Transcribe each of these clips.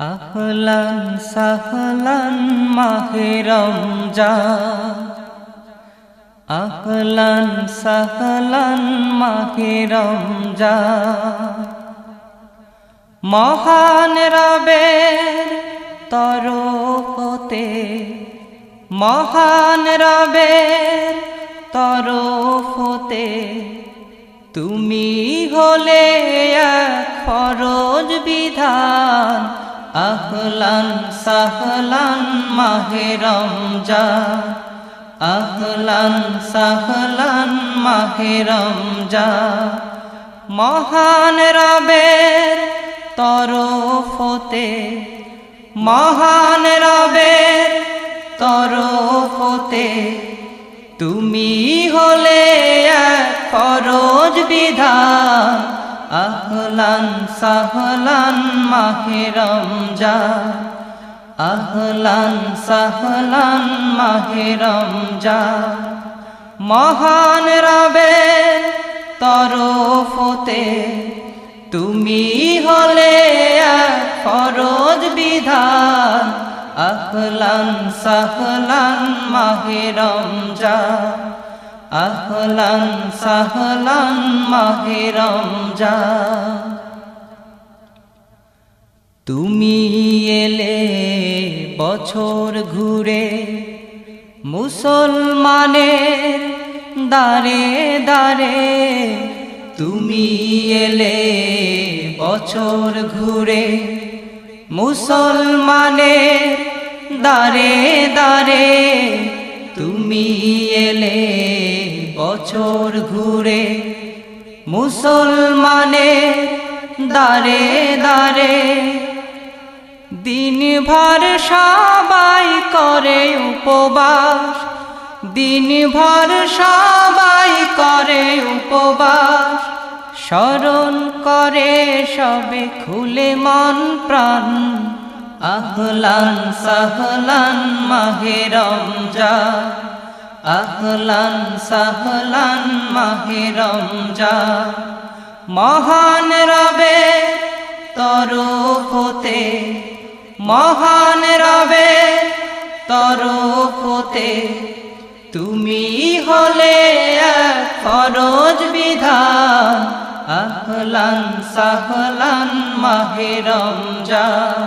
আহলান সাহলান মাহে রমজান, আহলান সাহলান মাহে রমজান। মহান রবের তরফ হতে, মহান রবের তরফ হতে তুমি হলে এক ফরজ বিধান। আহলান সাহলান মাহে রমজান, আহলান সাহলান মাহে রমজান। মহান রবের তরফ হতে, মহান রবের তরফ হতে তুমি হলে এক ফরজ বিধান। আহলান সাহলান মাহে রমজান, আহলান সাহলান মাহে রমজান। মহান রবের তরফ হতে তুমি হলে এক ফরজ বিধান। আহলান সাহলান মাহে রমজান, আহলান সাহলান মাহে রমজান। তুমি এলে বছর ঘুরে মুসলমানের দারে দারে। তুমি এলে বছর ঘুরে মুসলমানের দারে দারে। তুমি এলে বছর ঘুরে মুসলমানের দারে দারে। দিনভর সবাই করে উপবাস, দিনভর সবাই করে উপবাস। স্মরণ করে সবে খুলে মন প্রাণ। আহলান সাহলান মাহে রমজান, আহলান সাহলান মাহে রমজান। মহান রবের তরফ হতে, মহান রবের তরফ হতে তুমি হলে এক ফরজ বিধান। আহলান সাহলান মাহে রমজান,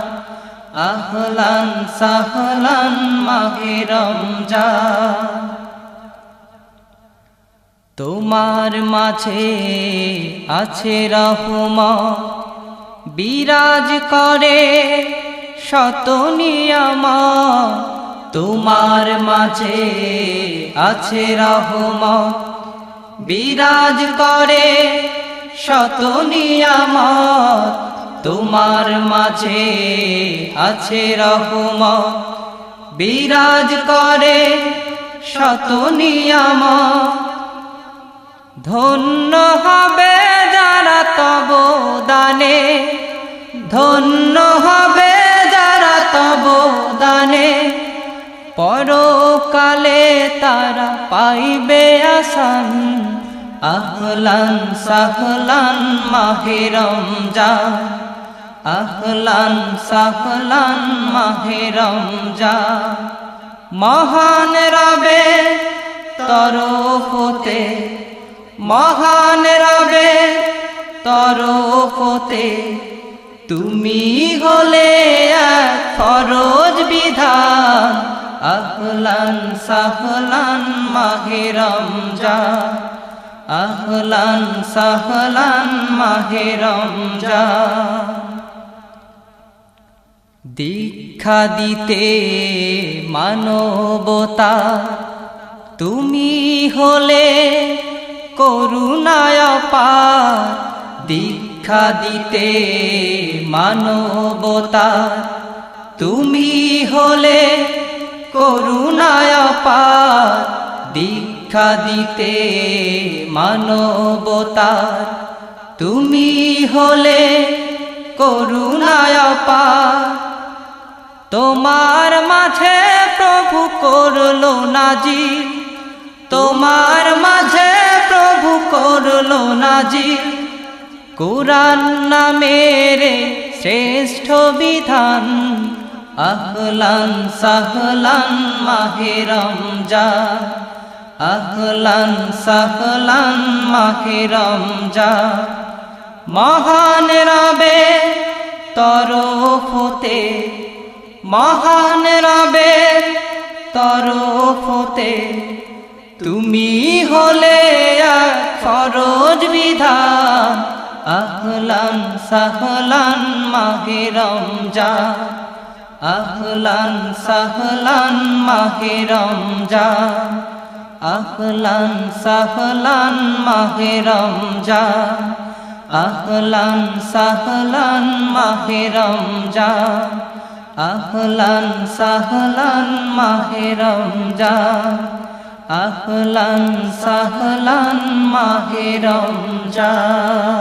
আহলান সাহলান মাহে রমজান। তোমার মাঝে আছে রহমত, বিরাজ করে শত নিয়ামত। তোমার মাঝে আছে রহমত, বিরাজ করে শত নিয়ামত। তোমার মাঝে আছে রহমত, বিরাজ করে শত নিয়ামত। ধন্য হবে যারা তব দানে, ধন্য হবে যারা তব দানে। পরকালে তারা পাইবে আসান। আহলান সাহলান মাহে রমজান, আহলান সাহলান মাহে রমজান। মহান রবের তরফ হতে, মহান রবের তরফ হতে তুমি হলে এক ফরজ বিধান। আহলান সাহলান মাহে রমজান, আহলান সাহলান মাহে রমজান। দীক্ষা দিতে মানবতা তুমি হলে করুণায় অপার। দীক্ষা দিতে মানবতা তুমি হলে করুণায় অপার। দীক্ষা দিতে মানবতা তুমি হলে করুণায় অপার। তোমার মাঝে প্রভু করলো নাজির, তোমার মাঝে প্রভু করলো নাজির। কুরআন নামের শ্রেষ্ঠ বিধান আহলান সাহলান মাহে রমজান আহলান সাহলান মাহে রমজান মহান রবে তরফ হতে মহান রবে তরফ হতে তুমি হলে এক ফরজ বিধান আহলান সাহলান মাহে রমজান আহলান সাহলান মাহে রমজান আহলান সাহলান মাহে রমজান আহলান সাহলান মাহে রমজান আহলান সাহলান মাহে রমজান আহলান সাহলান মাহে রমজান।